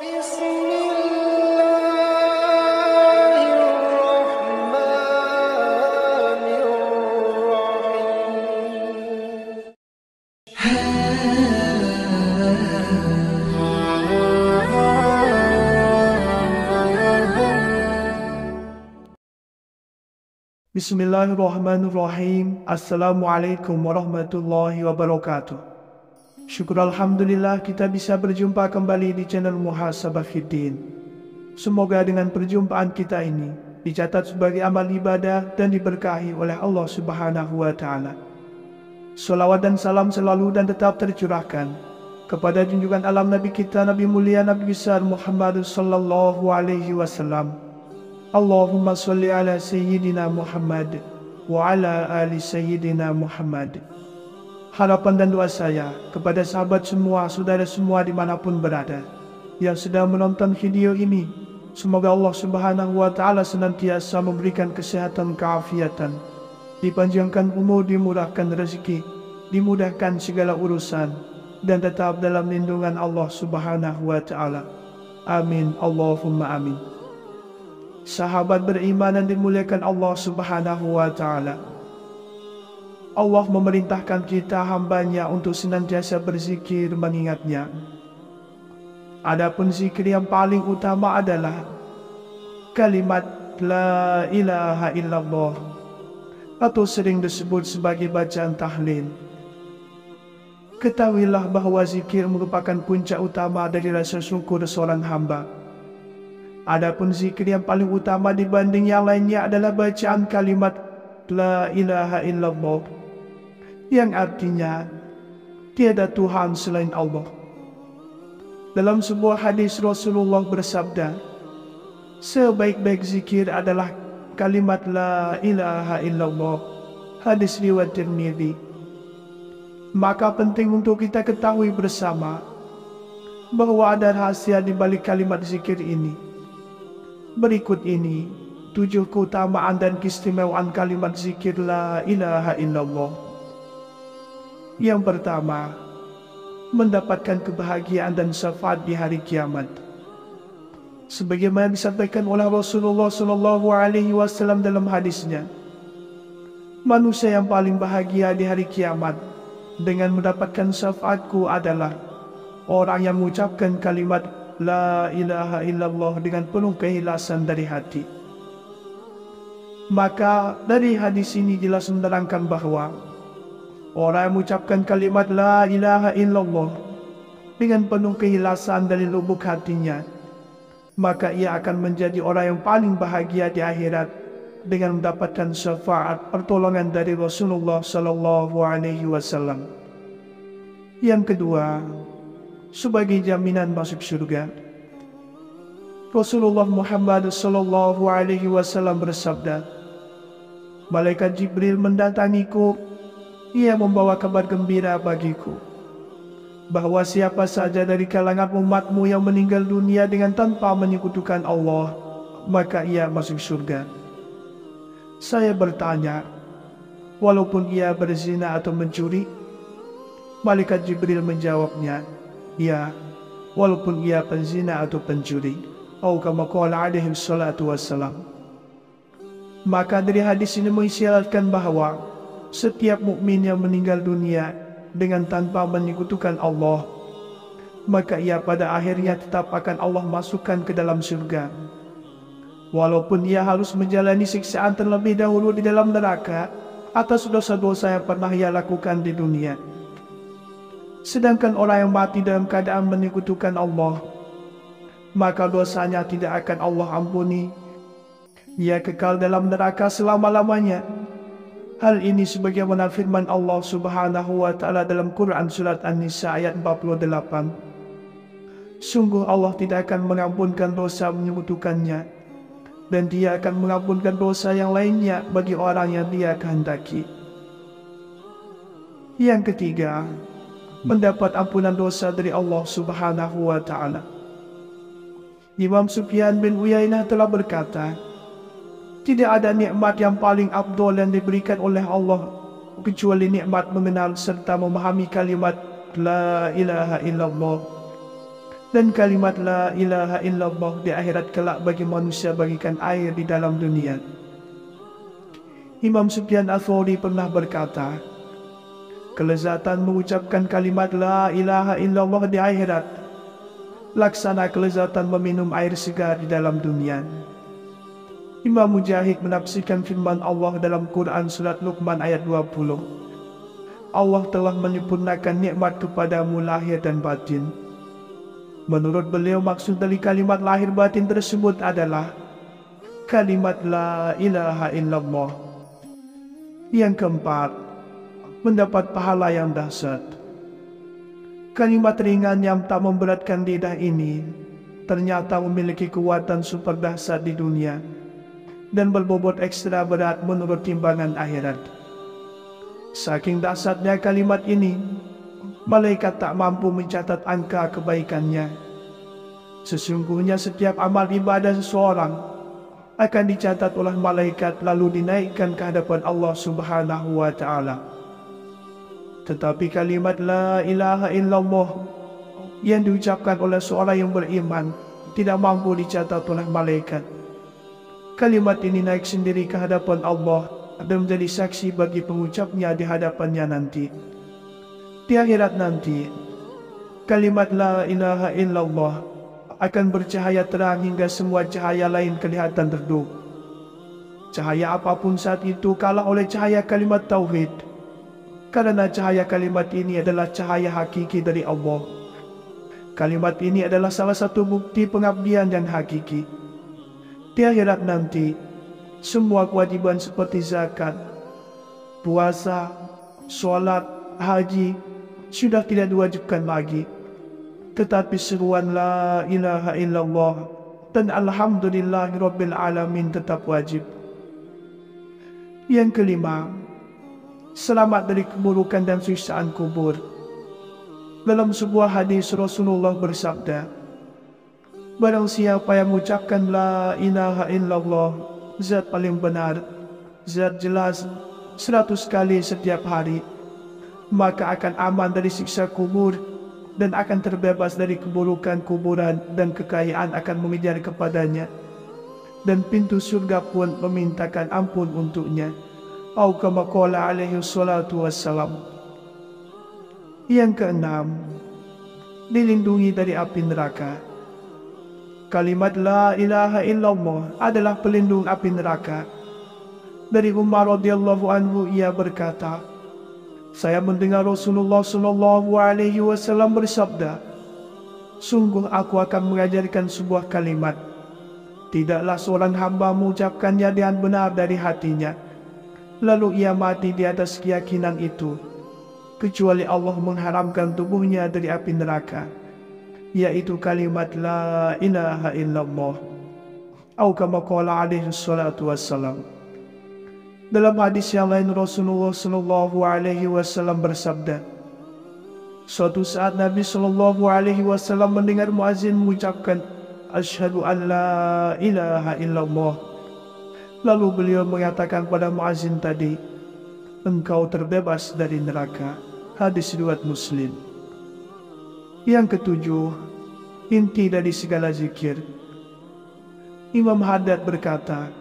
Bismillahirrahmanirrahim. Bismillahirrahmanirrahim. Assalamualaikum warahmatullahi wabarakatuh. Syukur Alhamdulillah kita bisa berjumpa kembali di channel Muhasabah Fiddin. Semoga dengan perjumpaan kita ini dicatat sebagai amal ibadah dan diberkahi oleh Allah Subhanahu wa Ta'ala. Salawat dan salam selalu dan tetap tercurahkan kepada junjungan alam Nabi kita, Nabi mulia, Nabi besar Muhammad sallallahu alaihi wasallam. Allahumma salli ala Sayyidina Muhammad wa ala ali Sayyidina Muhammad. Harapan dan doa saya kepada sahabat semua, saudara semua dimanapun berada yang sedang menonton video ini, semoga Allah Subhanahu wa Ta'ala senantiasa memberikan kesehatan, keafiatan, dipanjangkan umur, dimurahkan rezeki, dimudahkan segala urusan, dan tetap dalam lindungan Allah Subhanahu wa Ta'ala. Amin, Allahumma amin. Sahabat beriman yang dimuliakan Allah Subhanahu wa Ta'ala, Allah memerintahkan kita hambanya untuk senantiasa berzikir mengingatnya. Adapun zikir yang paling utama adalah kalimat La ilaha illallah, atau sering disebut sebagai bacaan tahlil. Ketahuilah bahwa zikir merupakan puncak utama dari rasa syukur seorang hamba. Adapun zikir yang paling utama dibanding yang lainnya adalah bacaan kalimat La ilaha illallah, yang artinya tiada Tuhan selain Allah. Dalam sebuah hadis Rasulullah bersabda, sebaik-baik zikir adalah kalimat La ilaha illallah. Hadis riwayat Tirmidzi. Maka penting untuk kita ketahui bersama bahwa ada rahasia di balik kalimat zikir ini. Berikut ini 7 keutamaan dan keistimewaan kalimat zikir La ilaha illallah. Yang pertama, mendapatkan kebahagiaan dan syafaat di hari kiamat. Sebagaimana disampaikan oleh Rasulullah sallallahu alaihi wasallam dalam hadisnya, manusia yang paling bahagia di hari kiamat dengan mendapatkan syafaatku adalah orang yang mengucapkan kalimat La ilaha illallah dengan penuh keikhlasan dari hati. Maka dari hadis ini jelas menerangkan bahwa orang yang mengucapkan kalimat La ilaha illallah dengan penuh keikhlasan dari lubuk hatinya, maka ia akan menjadi orang yang paling bahagia di akhirat dengan mendapatkan syafaat pertolongan dari Rasulullah sallallahu alaihi wasallam. Yang kedua, sebagai jaminan masuk surga. Rasulullah Muhammad sallallahu alaihi wasallam bersabda, malaikat Jibril mendatangiku, ia membawa kabar gembira bagiku bahwa siapa saja dari kalangan umatmu yang meninggal dunia dengan tanpa menyekutukan Allah, maka ia masuk surga. Saya bertanya, walaupun ia berzina atau mencuri? Malaikat Jibril menjawabnya, ya, walaupun ia penzina atau pencuri. Atau kama qala alaihi salatu wassalam. Maka dari hadis ini mengisyaratkan bahwa setiap mukmin yang meninggal dunia dengan tanpa menyekutukan Allah, maka ia pada akhirnya tetap akan Allah masukkan ke dalam surga. Walaupun ia harus menjalani siksaan terlebih dahulu di dalam neraka atas dosa-dosa yang pernah ia lakukan di dunia. Sedangkan orang yang mati dalam keadaan menyekutukan Allah, maka dosanya tidak akan Allah ampuni. Ia kekal dalam neraka selama-lamanya. Hal ini sebagaimana firman Allah Subhanahu wa Ta'ala dalam Quran surat An-Nisa ayat 48. Sungguh Allah tidak akan mengampunkan dosa menyekutukannya, dan Dia akan mengampunkan dosa yang lainnya bagi orang yang Dia kehendaki. Yang ketiga, mendapat ampunan dosa dari Allah Subhanahu wa Ta'ala. Imam Sufyan bin Uyainah telah berkata, tidak ada nikmat yang paling afdol yang diberikan oleh Allah kecuali nikmat mengenal serta memahami kalimat La ilaha illallah. Dan kalimat la ilaha illallah di akhirat kelak bagi manusia bagikan air di dalam dunia. Imam Sufyan Ats-Tsauri pernah berkata, kelezatan mengucapkan kalimat la ilaha illallah di akhirat laksana kelezatan meminum air segar di dalam dunia. Imam Mujahid menafsirkan firman Allah dalam Quran surat Luqman ayat 20. Allah telah menyempurnakan nikmat kepadamu lahir dan batin. Menurut beliau maksud dari kalimat lahir batin tersebut adalah kalimat la ilaha illallah. Yang keempat, mendapat pahala yang dahsyat. Kalimat ringan yang tak memberatkan lidah ini ternyata memiliki kekuatan super dahsyat di dunia dan berbobot ekstra berat menurut timbangan akhirat. Saking dahsyatnya kalimat ini, malaikat tak mampu mencatat angka kebaikannya. Sesungguhnya setiap amal ibadah seseorang akan dicatat oleh malaikat lalu dinaikkan ke hadapan Allah Subhanahu wa Ta'ala. Tetapi kalimat la ilaha illallah yang diucapkan oleh seorang yang beriman tidak mampu dicatat oleh malaikat. Kalimat ini naik sendiri ke hadapan Allah dan menjadi saksi bagi pengucapnya di hadapannya nanti. Di akhirat nanti, kalimat la ilaha illallah akan bercahaya terang hingga semua cahaya lain kelihatan redup. Cahaya apapun saat itu kalah oleh cahaya kalimat tauhid, karena cahaya kalimat ini adalah cahaya hakiki dari Allah. Kalimat ini adalah salah satu bukti pengabdian yang hakiki. Di akhirat nanti, semua kewajiban seperti zakat, puasa, sholat, haji sudah tidak diwajibkan lagi. Tetapi seruan la ilaha illallah dan alhamdulillahirabbil alamin tetap wajib. Yang kelima, selamat dari keburukan dan siksaan kubur. Dalam sebuah hadis Rasulullah bersabda, barang siapa yang mengucapkan la ilaha illallah, zat paling benar, zat jelas 100 kali setiap hari, maka akan aman dari siksa kubur dan akan terbebas dari keburukan kuburan dan kekayaan akan mengejar kepadanya. Dan pintu surga pun memintakan ampun untuknya. Atau kama qala alaihi salatu wassalam. Yang keenam, dilindungi dari api neraka. Kalimat la ilaha illallah adalah pelindung api neraka. Dari Umar radhiyallahu anhu ia berkata, saya mendengar Rasulullah sallallahu alaihi wasallam bersabda, sungguh aku akan mengajarkan sebuah kalimat. Tidaklah seorang hamba mengucapkannya dengan benar dari hatinya, lalu ia mati di atas keyakinan itu, kecuali Allah mengharamkan tubuhnya dari api neraka, yaitu kalimat la ilaha illallah. Atau kama qala alaihi salatu wassalam. Dalam hadis yang lain Rasulullah sallallahu alaihi wasallam bersabda, suatu saat Nabi sallallahu alaihi wasallam mendengar muazin mengucapkan asyhadu an la ilaha illallah. Lalu beliau mengatakan pada muazin tadi, engkau terbebas dari neraka. Hadis riwayat Muslim. Yang ketujuh, inti dari segala zikir. Imam Haddad berkata,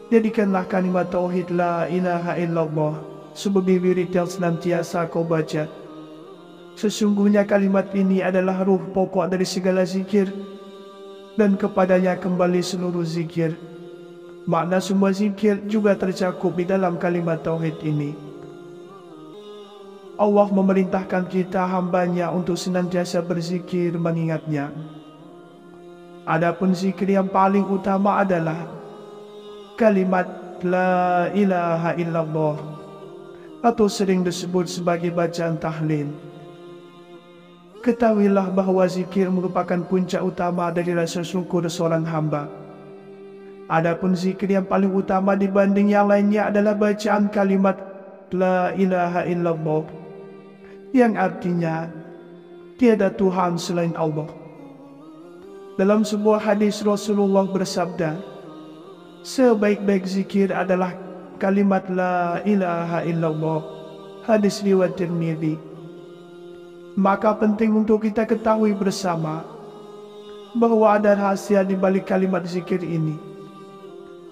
jadikanlah kalimat tauhid la ilaha illallah sebagai wirid yang senantiasa kau baca. Sesungguhnya kalimat ini adalah ruh pokok dari segala zikir, dan kepadanya kembali seluruh zikir. Makna semua zikir juga tercakup di dalam kalimat tauhid ini. Allah memerintahkan kita hambanya untuk senantiasa berzikir mengingatnya. Adapun zikir yang paling utama adalah kalimat la ilaha illallah, atau sering disebut sebagai bacaan tahlil. Ketahuilah bahwa zikir merupakan puncak utama dari rasa syukur seorang hamba. Adapun zikir yang paling utama dibanding yang lainnya adalah bacaan kalimat la ilaha illallah, yang artinya tiada Tuhan selain Allah. Dalam sebuah hadis Rasulullah bersabda, sebaik-baik zikir adalah kalimat la ilaha illallah. Hadis riwayat Tirmidzi. Maka penting untuk kita ketahui bersama bahwa ada rahasia di balik kalimat zikir ini.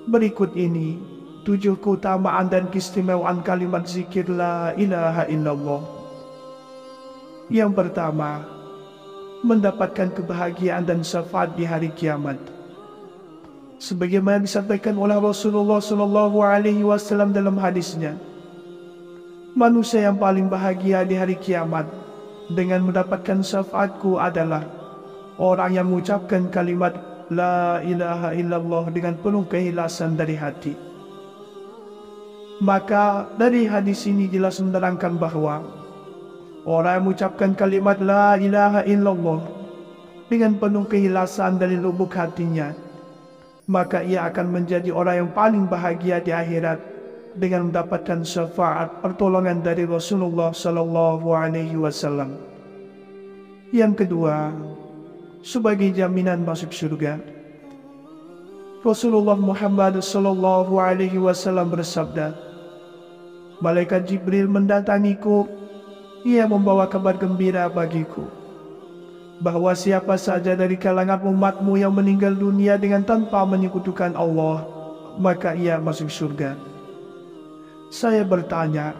Berikut ini 7 keutamaan dan keistimewaan kalimat zikir la ilaha illallah. Yang pertama, mendapatkan kebahagiaan dan syafaat di hari kiamat. Sebagaimana disampaikan oleh Rasulullah SAW dalam hadisnya, manusia yang paling bahagia di hari kiamat dengan mendapatkan syafaatku adalah orang yang mengucapkan kalimat la ilaha illallah dengan penuh keikhlasan dari hati. Maka dari hadis ini jelas menerangkan bahwa orang yang mengucapkan kalimat la ilaha illallah dengan penuh keikhlasan dari lubuk hatinya, maka ia akan menjadi orang yang paling bahagia di akhirat dengan mendapatkan syafaat pertolongan dari Rasulullah SAW. Yang kedua, sebagai jaminan masuk surga. Rasulullah Muhammad SAW bersabda, malaikat Jibril mendatangiku, ia membawa kabar gembira bagiku, bahwa siapa saja dari kalangan umatmu yang meninggal dunia dengan tanpa menyekutukan Allah, maka ia masuk surga. Saya bertanya,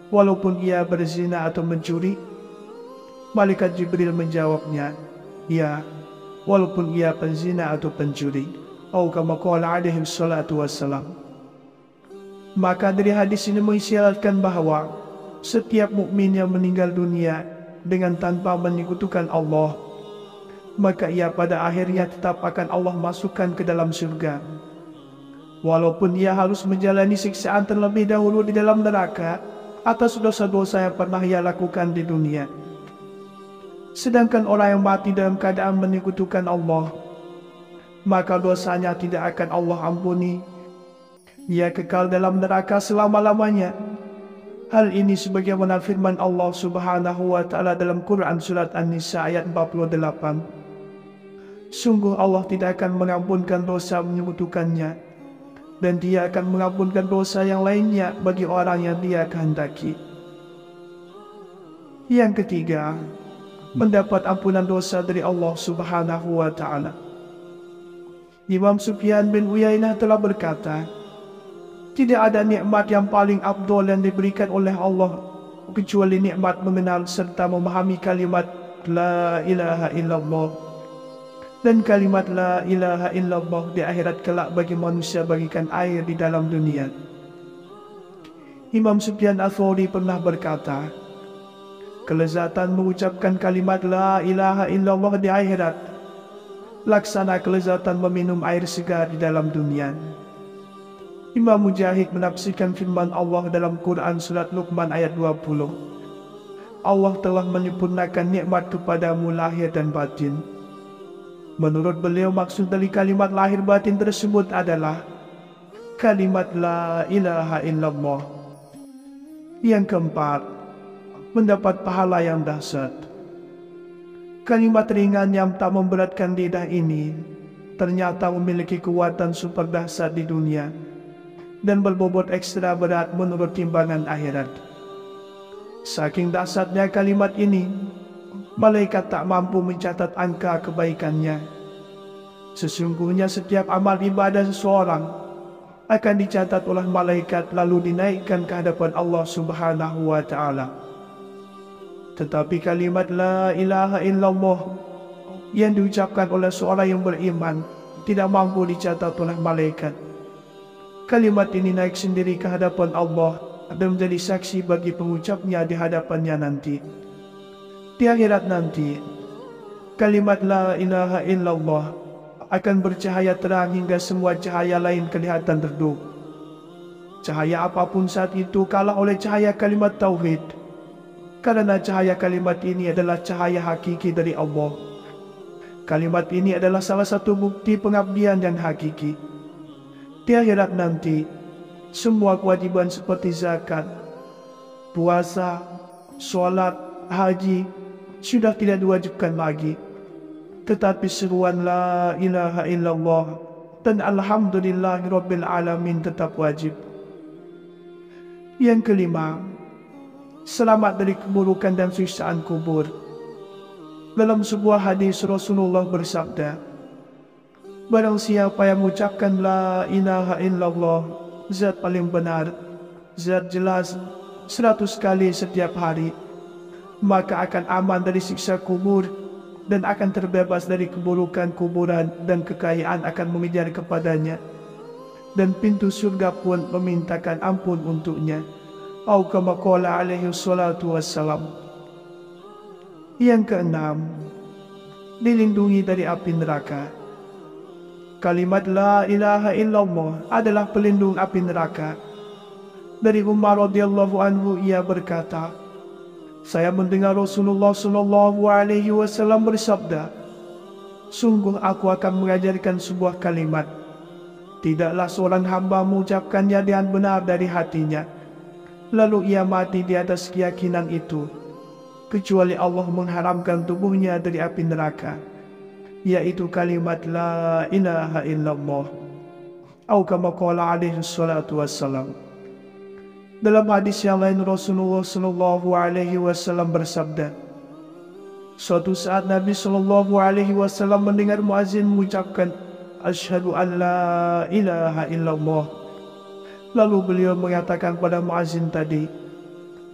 walaupun ia berzina atau mencuri? Malaikat Jibril menjawabnya, ya, walaupun ia penzina atau pencuri. Atau kama qala alaihi salatu wassalam. Maka dari hadis ini mengisyaratkan bahwa setiap mukmin yang meninggal dunia dengan tanpa menyekutukan Allah, maka ia pada akhirnya tetap akan Allah masukkan ke dalam surga. Walaupun ia harus menjalani siksaan terlebih dahulu di dalam neraka atas dosa-dosa yang pernah ia lakukan di dunia. Sedangkan orang yang mati dalam keadaan menyekutukan Allah, maka dosanya tidak akan Allah ampuni. Ia kekal dalam neraka selama-lamanya. Hal ini sebagaimana firman Allah Subhanahu wa Ta'ala dalam Quran Surat An-Nisa ayat 48. Sungguh Allah tidak akan mengampunkan dosa menyekutukannya, dan Dia akan mengampunkan dosa yang lainnya bagi orang yang Dia kehendaki. Yang ketiga, mendapat ampunan dosa dari Allah Subhanahu wa Ta'ala. Imam Sufyan bin Uyainah telah berkata, tidak ada nikmat yang paling afdol yang diberikan oleh Allah kecuali nikmat mengenal serta memahami kalimat la ilaha illallah. Dan kalimat la ilaha illallah di akhirat kelak bagi manusia bagikan air di dalam dunia. Imam Sufyan Ats-Tsauri pernah berkata, kelezatan mengucapkan kalimat la ilaha illallah di akhirat laksana kelezatan meminum air segar di dalam dunia. Imam Mujahid menafsirkan firman Allah dalam Quran Surat Luqman ayat 20. Allah telah menyempurnakan nikmat kepadamu lahir dan batin. Menurut beliau maksud dari kalimat lahir batin tersebut adalah kalimat la ilaha illallah. Yang keempat, mendapat pahala yang dahsyat. Kalimat ringan yang tak memberatkan lidah ini ternyata memiliki kekuatan super dahsyat di dunia dan berbobot ekstra berat menurut timbangan akhirat. Saking dahsyatnya kalimat ini, malaikat tak mampu mencatat angka kebaikannya. Sesungguhnya setiap amal ibadah seseorang akan dicatat oleh malaikat lalu dinaikkan ke hadapan Allah Subhanahu wa Ta'ala. Tetapi kalimat la ilaha illallah yang diucapkan oleh seorang yang beriman tidak mampu dicatat oleh malaikat. Kalimat ini naik sendiri ke hadapan Allah dan menjadi saksi bagi pengucapnya di hadapannya nanti. Di akhirat nanti, kalimat la ilaha illallah akan bercahaya terang hingga semua cahaya lain kelihatan redup. Cahaya apapun saat itu kalah oleh cahaya kalimat tauhid, karena cahaya kalimat ini adalah cahaya hakiki dari Allah. Kalimat ini adalah salah satu bukti pengabdian yang hakiki. Di akhirat nanti, semua kewajiban seperti zakat, puasa, sholat, haji sudah tidak diwajibkan lagi. Tetapi seruan la ilaha illallah dan alhamdulillahirabbil alamin tetap wajib. Yang kelima, selamat dari keburukan dan siksaan kubur. Dalam sebuah hadis Rasulullah bersabda, barang siapa yang mengucapkan la ilaha illallah, zat paling benar, zat jelas, 100 kali setiap hari, maka akan aman dari siksa kubur dan akan terbebas dari keburukan kuburan, dan kekayaan akan mengejar kepadanya, dan pintu surga pun memintakan ampun untuknya. Atau kama qala alaihi salatu wassalam. Yang keenam, dilindungi dari api neraka. Kalimat la ilaha illallah adalah pelindung api neraka. Dari Umar radhiyallahu anhu, ia berkata, saya mendengar Rasulullah sallallahu alaihi wasallam bersabda, sungguh aku akan mengajarkan sebuah kalimat, tidaklah seorang hamba mengucapkannya dengan benar dari hatinya, lalu ia mati di atas keyakinan itu, kecuali Allah mengharamkan tubuhnya dari api neraka, yaitu kalimat la ilaha illallah. Atau kama qala alaihi salatu wassalam. Dalam hadis yang lain, Rasulullah sallallahu alaihi wasallam bersabda, suatu saat Nabi sallallahu alaihi wasallam mendengar muazin mengucapkan asyhadu an la ilaha illallah. Lalu beliau mengatakan pada muazin tadi,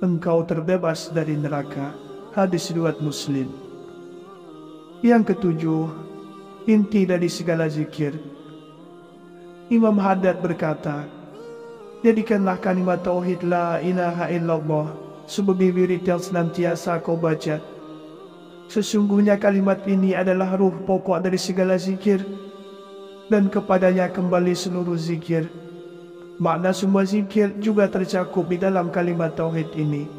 engkau terbebas dari neraka. Hadis riwayat Muslim. Yang ketujuh, inti dari segala zikir. Imam Haddad berkata, jadikanlah kalimat tauhid la ilaha illallah sebagai wirid yang senantiasa kau baca. Sesungguhnya kalimat ini adalah ruh pokok dari segala zikir, dan kepadanya kembali seluruh zikir. Makna semua zikir juga tercakup di dalam kalimat tauhid ini.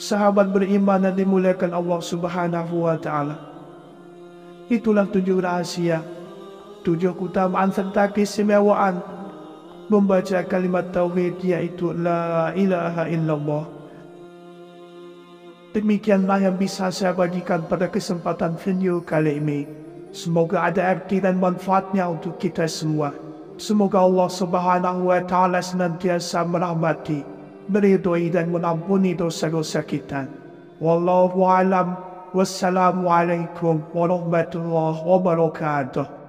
Sahabat beriman dan dimuliakan Allah Subhanahu wa ta'ala, itulah 7 rahasia, 7 keutamaan serta keistimewaan membaca kalimat tauhid, yaitu la ilaha illallah. Demikianlah yang bisa saya bagikan pada kesempatan video kali ini. Semoga ada arti dan manfaatnya untuk kita semua. Semoga Allah Subhanahu wa ta'ala senantiasa merahmati, meridhoi dan mengampuni dosa-dosa kita. Wallahu a'lam. Wassalamualaikum warahmatullahi wabarakatuh.